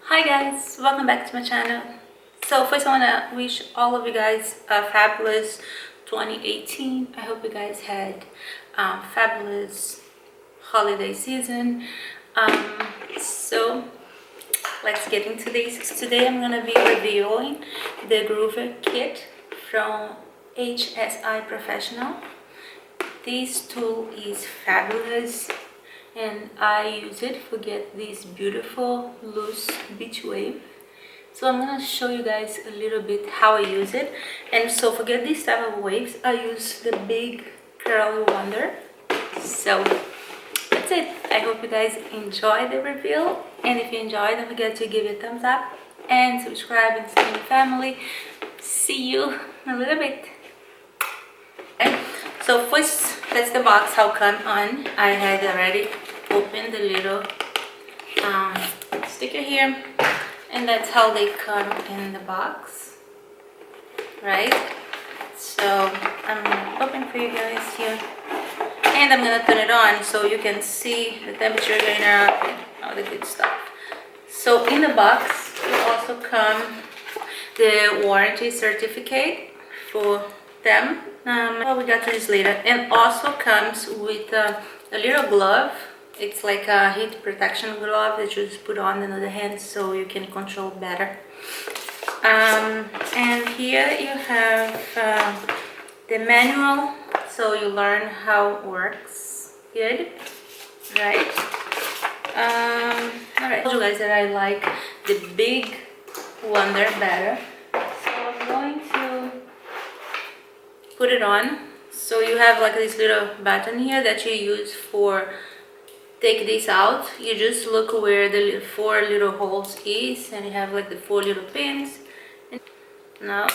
Hi guys, welcome back to my channel. So first I want to wish all of you guys a fabulous 2018. I hope you guys had fabulous holiday season. So let's get into this. Today I'm going to be reviewing the Groover kit from HSI Professional. This tool is fabulous and I use it to get this beautiful loose beach wave. So I'm gonna show you guys a little bit how I use it. And so forget this type of waves, I use the big curly wonder. So that's it. I hope you guys enjoy the review, and if you enjoy, don't forget to give it a thumbs up and subscribe and stay in the family. See you in a little bit. Okay. So first, that's the box how come on. I had already opened the little sticker here, and that's how they come in the box, right? So I'm gonna open for you guys here, and I'm gonna turn it on so you can see the temperature going up and all the good stuff. So in the box will also come the warranty certificate for them. Well, we got to this later, and also comes with a little glove. It's like a heat protection glove that you just put on the hand so you can control better. And here you have the manual, so you learn how it works. Good, right? Alright, I told you guys that I like the big wonder better, so I'm going to put it on. So you have like this little button here that you use for take this out. You just look where the 4 little holes is, and you have like the 4 little pins. And now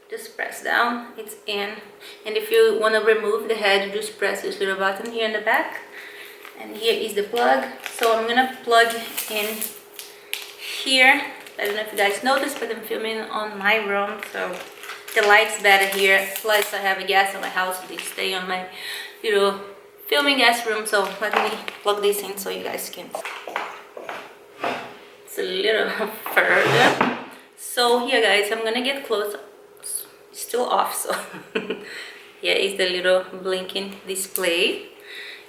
just press down, it's in. And if you want to remove the head, you just press this little button here in the back, and here is the plug. So I'm gonna plug in here. I don't know if you guys noticed, but I'm filming on my room, so the light's better here. Plus I have a gas in my house, so they stay on my little filming gas room. So let me plug this in so you guys can. It's a little further. So here guys, I'm gonna get close. It's still off, so here is the little blinking display.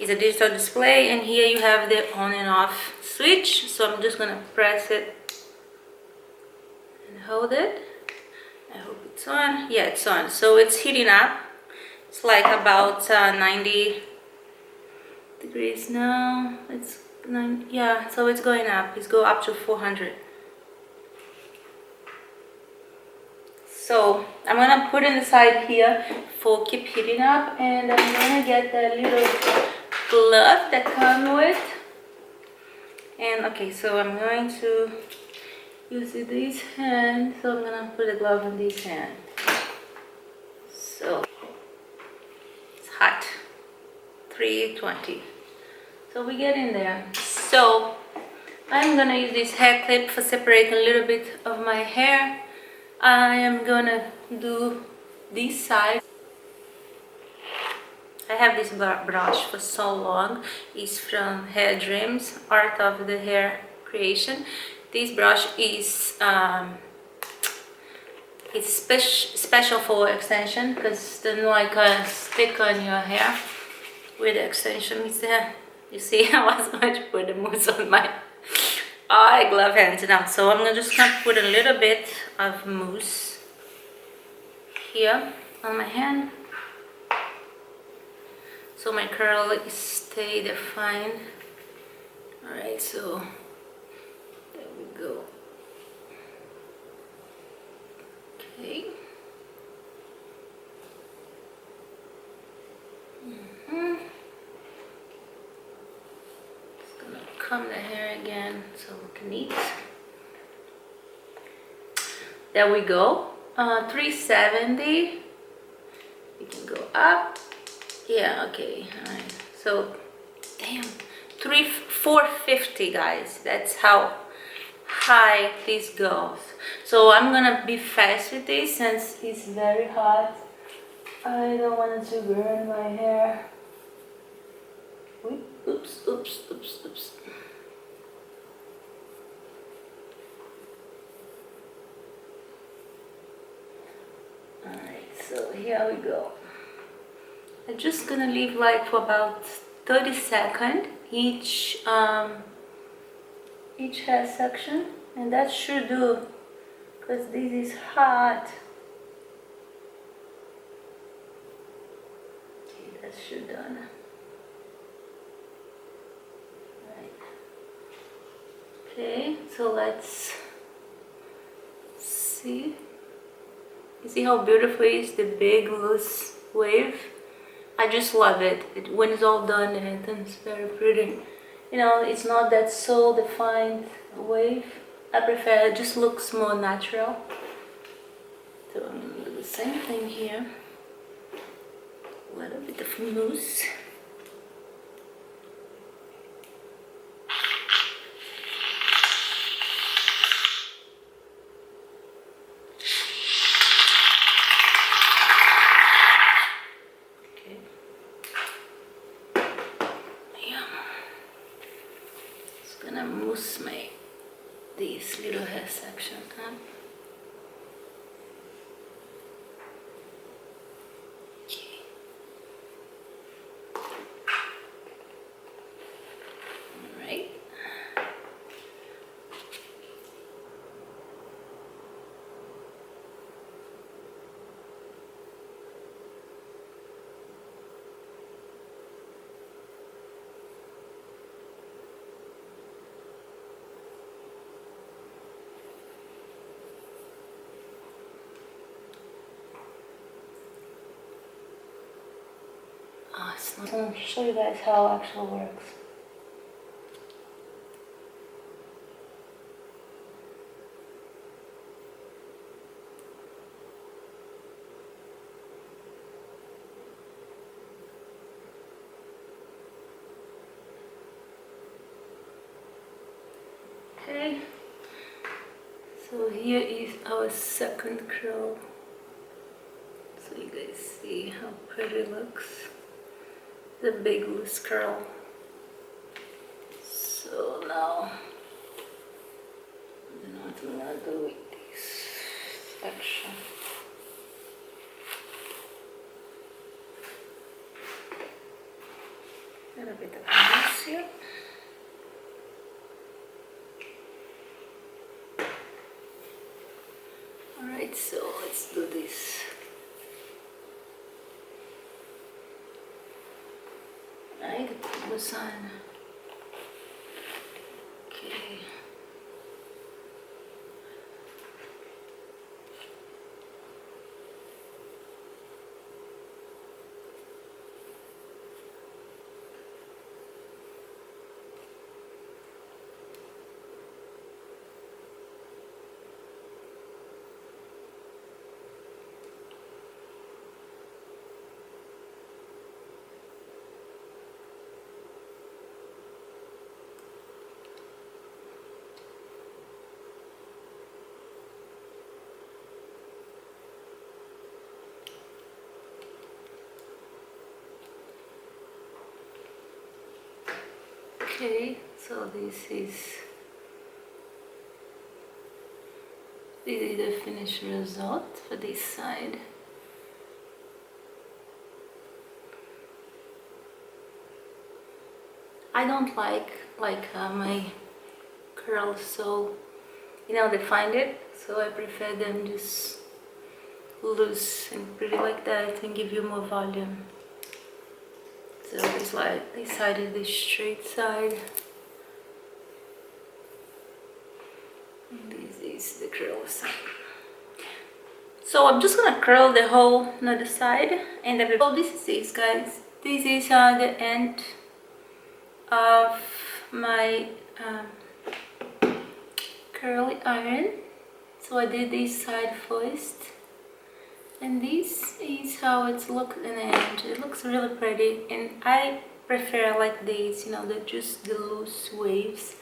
It's a digital display, and here you have the on and off switch. So I'm just gonna press it and hold it. I hope it's on. Yeah, it's on. So it's heating up. It's like about 90 degrees now. It's 9, yeah, so it's going up. It's go up to 400. So I'm gonna put it inside here for keep heating up, and I'm gonna get that little glove that comes with. And okay, so I'm going to use this hand, so I'm gonna put the glove on this hand. So it's hot, 320. So we get in there. So I'm gonna use this hair clip for separating a little bit of my hair. I am gonna do this side. I have this brush for so long. It's from Hair Dreams, Art of the Hair Creation. This brush is it's special for extension, because then like stick on your hair with the extension is there. You see, I was going to put the mousse on my glove hands now. So I'm just gonna put a little bit of mousse here on my hand, so my curl stay defined. Alright, so there we go. Okay. Just gonna comb the hair again so look neat. There we go. 370. You can go up. Yeah, okay. Alright. So damn, 450 guys. That's how high this goes. So I'm gonna be fast with this since it's very hot. I don't want it to burn my hair. Oops, oops, oops, oops. so here we go. I'm just gonna leave like for about 30 seconds each hair section, and that should do, because this is hot. Okay, that should done. Right. Okay, so let's see. You see how beautiful it is, the big loose wave? I just love it. When it's all done, it's very pretty. You know, it's not that so defined wave. I prefer it just looks more natural. So I'm gonna do the same thing here. A little bit of mousse. Gonna mousse this little hair section up. Okay. Alright. I'm going to show you guys how it actually works. Okay, so here is our second curl. So you guys see how pretty it looks. The big loose curl. So now, I don't know what I'm gonna do with this section. A little bit of mousse here. Alright, so let's do this. Right, it was on. Okay. Okay, so this is the finished result for this side. I don't like my curls so defined it, so I prefer them just loose and pretty like that and give you more volume. So it's like this side is the straight side, and this is the curl side. So I'm just gonna curl the whole other side, and so this is it, guys. This is the end of my curly iron. So I did this side first, and this is how it's looked in the end. It looks really pretty, and I prefer like these, just the loose waves.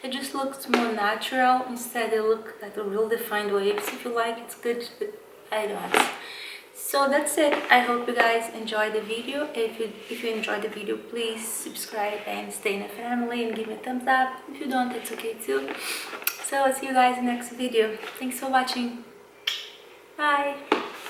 It just looks more natural instead they look like a real defined waves. If you like, it's good, but I don't. So that's it. I hope you guys enjoyed the video. If you enjoyed the video, please subscribe and stay in the family and give me a thumbs up. If you don't, it's okay too. So I'll see you guys in the next video. Thanks for watching. Bye.